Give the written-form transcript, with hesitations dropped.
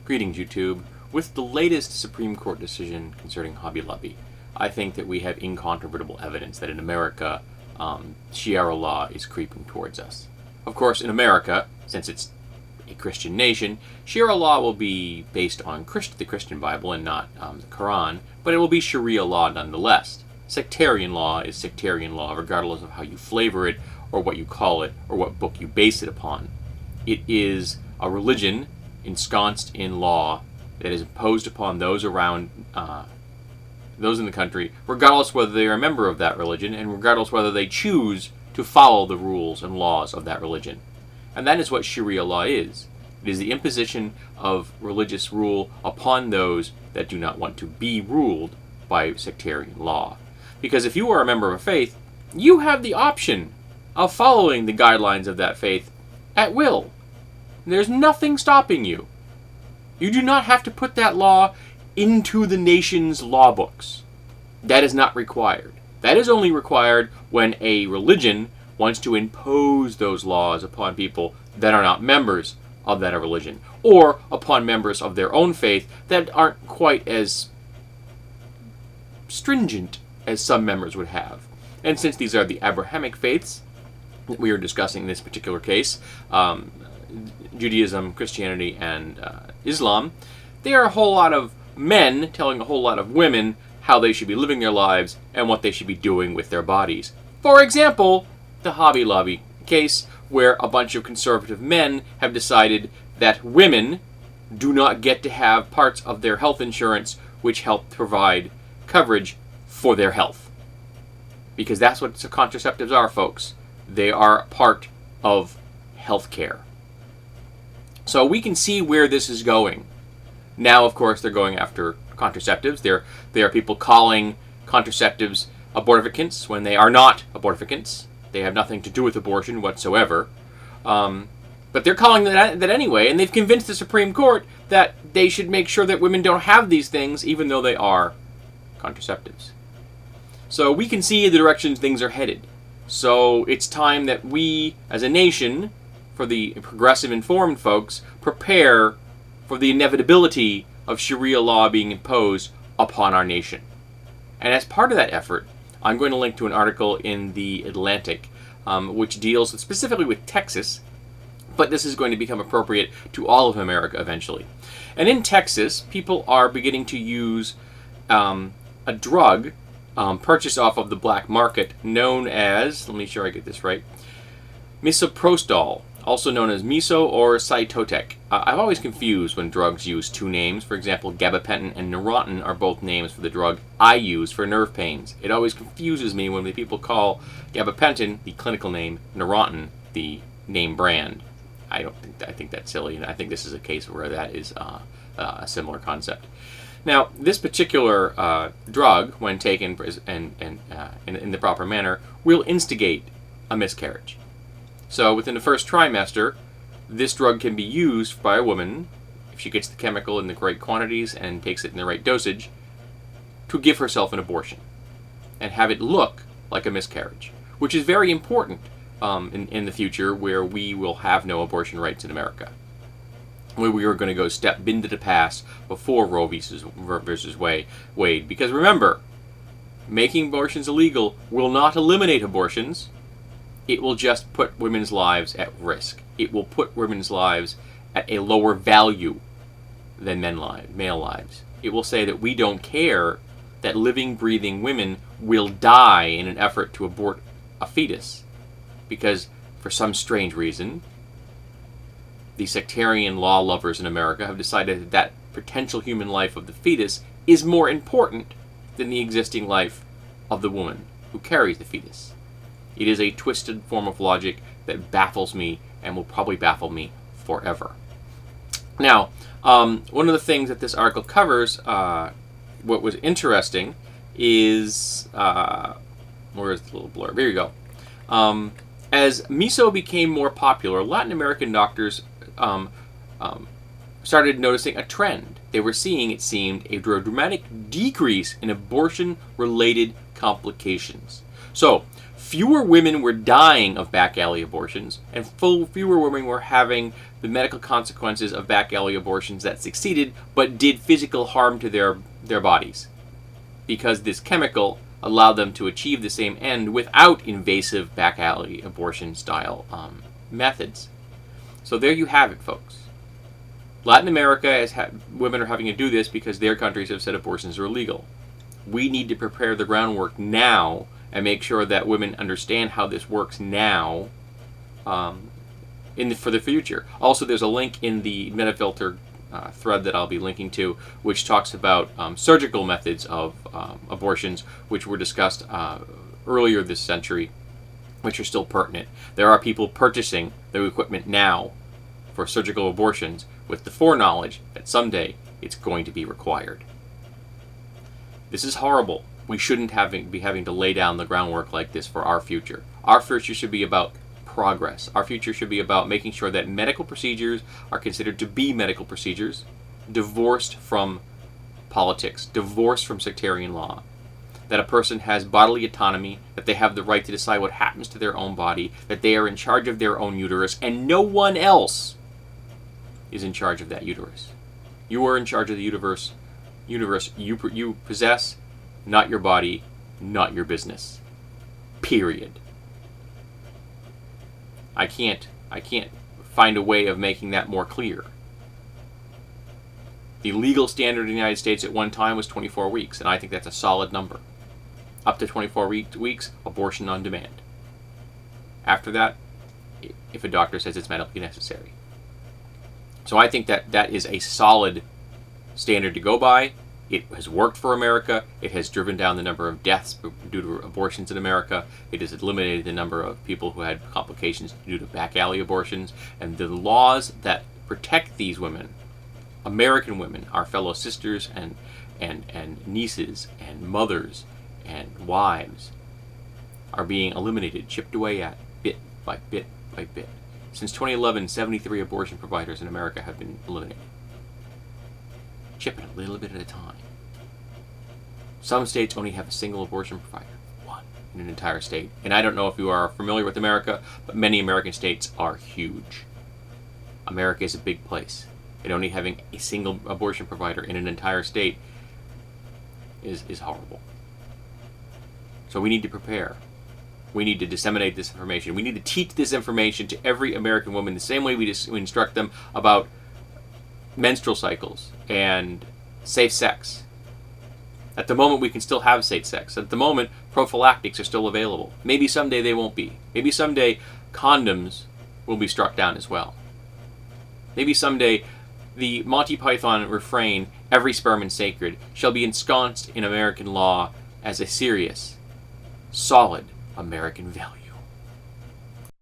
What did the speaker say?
Greetings, YouTube. With the latest Supreme Court decision concerning Hobby Lobby, I think that we have incontrovertible evidence that in America, Sharia Law is creeping towards us. Of course, in America, since it's a Christian nation, Sharia Law will be based on the Christian Bible and not the Quran, but it will be Sharia Law nonetheless. Sectarian law is sectarian law, regardless of how you flavor it, or what you call it, or what book you base it upon. It is a religion ensconced in law that is imposed upon those around those in the country, regardless whether they are a member of that religion and regardless whether they choose to follow the rules and laws of that religion. And that is what Sharia law is. It is the imposition of religious rule upon those that do not want to be ruled by sectarian law. Because if you are a member of a faith, you have the option of following the guidelines of that faith at will. There's nothing stopping you. You do not have to put that law into the nation's law books. That is not required. That is only required when a religion wants to impose those laws upon people that are not members of that religion, or upon members of their own faith that aren't quite as stringent as some members would have. And since these are the Abrahamic faiths that we are discussing in this particular case, Judaism, Christianity, and Islam, they are a whole lot of men telling a whole lot of women how they should be living their lives and what they should be doing with their bodies. For example, the Hobby Lobby case, where a bunch of conservative men have decided that women do not get to have parts of their health insurance which help provide coverage for their health. Because that's what contraceptives are, folks. They are part of health care. So we can see where this is going. Now, of course, they're going after contraceptives. There are people calling contraceptives abortificants when they are not abortificants. They have nothing to do with abortion whatsoever. But they're calling that anyway, and they've convinced the Supreme Court that they should make sure that women don't have these things, even though they are contraceptives. So we can see the direction things are headed. So it's time that we, as a nation, for the progressive informed folks, prepare for the inevitability of Sharia law being imposed upon our nation. And as part of that effort, I'm going to link to an article in The Atlantic, which deals specifically with Texas, but this is going to become appropriate to all of America eventually. And in Texas, people are beginning to use a drug purchased off of the black market known as, let me make sure I get this right, misoprostol, also known as miso or cytotec. I'm always confused when drugs use two names. For example, gabapentin and Neurontin are both names for the drug I use for nerve pains. It always confuses me when the people call gabapentin the clinical name, Neurontin the name brand. I think that's silly, and I think this is a case where that is a similar concept. Now, this particular drug, when taken in the proper manner, will instigate a miscarriage. So within the first trimester, this drug can be used by a woman, if she gets the chemical in the right quantities and takes it in the right dosage, to give herself an abortion and have it look like a miscarriage, which is very important in the future, where we will have no abortion rights in America, where we are going to go step into the past before Roe versus Wade. Because remember, making abortions illegal will not eliminate abortions. It will just put women's lives at risk. It will put women's lives at a lower value than male lives. It will say that we don't care that living, breathing women will die in an effort to abort a fetus, because for some strange reason, the sectarian law lovers in America have decided that that potential human life of the fetus is more important than the existing life of the woman who carries the fetus. It is a twisted form of logic that baffles me and will probably baffle me forever. Now, one of the things that this article covers, what was interesting, is where's the little blurb? Here you go. As miso became more popular, Latin American doctors started noticing a trend. They were seeing, it seemed, a dramatic decrease in abortion-related complications. So, fewer women were dying of back alley abortions, and fewer women were having the medical consequences of back alley abortions that succeeded but did physical harm to their bodies, because this chemical allowed them to achieve the same end without invasive back alley abortion style methods. So there you have it, folks. Latin America women are having to do this because their countries have said abortions are illegal. We need to prepare the groundwork now and make sure that women understand how this works now for the future. Also, there's a link in the Metafilter thread that I'll be linking to, which talks about surgical methods of abortions, which were discussed earlier this century, which are still pertinent. There are people purchasing the equipment now for surgical abortions with the foreknowledge that someday it's going to be required. This is horrible. We shouldn't be having to lay down the groundwork like this for our future. Our future should be about progress. Our future should be about making sure that medical procedures are considered to be medical procedures, divorced from politics, divorced from sectarian law. That a person has bodily autonomy, that they have the right to decide what happens to their own body, that they are in charge of their own uterus, and no one else is in charge of that uterus. You are in charge of the universe you possess, not your body, not your business. Period. I can't find a way of making that more clear. The legal standard in the United States at one time was 24 weeks, and I think that's a solid number. Up to 24 weeks, abortion on demand. After that, if a doctor says it's medically necessary. So I think that is a solid standard to go by. It has worked for America. It has driven down the number of deaths due to abortions in America. It has eliminated the number of people who had complications due to back alley abortions. And the laws that protect these women, American women, our fellow sisters and nieces and mothers and wives, are being eliminated, chipped away at, bit by bit by bit. Since 2011, 73 abortion providers in America have been eliminated. Chipping a little bit at a time. Some states only have a single abortion provider. One in an entire state. And I don't know if you are familiar with America, but many American states are huge. America is a big place. And only having a single abortion provider in an entire state is horrible. So we need to prepare. We need to disseminate this information. We need to teach this information to every American woman the same way we instruct them about menstrual cycles and safe sex. At the moment, we can still have safe sex. At the moment, prophylactics are still available. Maybe someday they won't be. Maybe someday condoms will be struck down as well. Maybe someday the Monty Python refrain, "Every sperm is sacred," shall be ensconced in American law as a serious, solid American value.